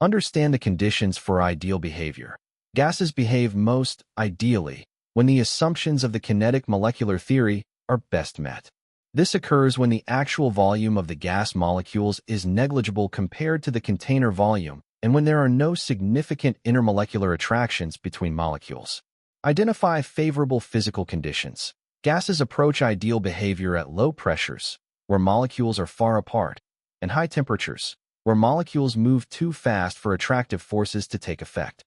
Understand the conditions for ideal behavior. Gases behave most ideally when the assumptions of the kinetic molecular theory are best met. This occurs when the actual volume of the gas molecules is negligible compared to the container volume and when there are no significant intermolecular attractions between molecules. Identify favorable physical conditions. Gases approach ideal behavior at low pressures, where molecules are far apart, and high temperatures, where molecules move too fast for attractive forces to take effect.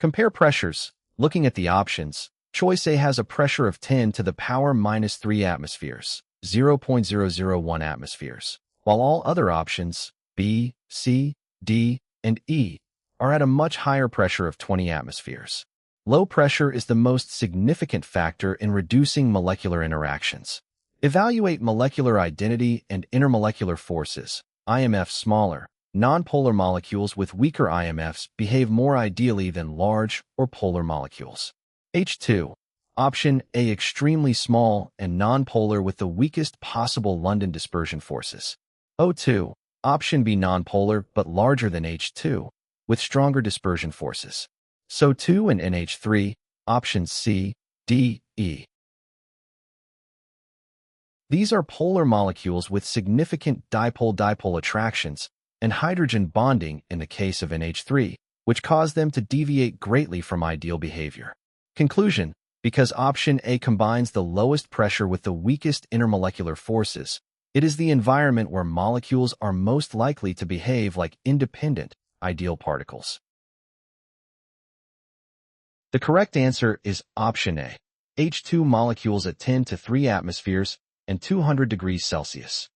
Compare pressures. Looking at the options, choice A has a pressure of 10 to the power minus 3 atmospheres, 0.001 atmospheres, while all other options, B, C, D, and E, are at a much higher pressure of 20 atmospheres. Low pressure is the most significant factor in reducing molecular interactions. Evaluate molecular identity and intermolecular forces. IMF smaller, nonpolar molecules with weaker IMFs behave more ideally than large or polar molecules. H2. Option A extremely small and nonpolar with the weakest possible London dispersion forces. O2. Option B nonpolar but larger than H2 with stronger dispersion forces. SO2 and NH3. Options C, D, E. These are polar molecules with significant dipole-dipole attractions and hydrogen bonding in the case of NH3, which cause them to deviate greatly from ideal behavior. Conclusion: because option A combines the lowest pressure with the weakest intermolecular forces, it is the environment where molecules are most likely to behave like independent, ideal particles. The correct answer is option A, H2 molecules at 10 to 3 atmospheres and 200 degrees Celsius.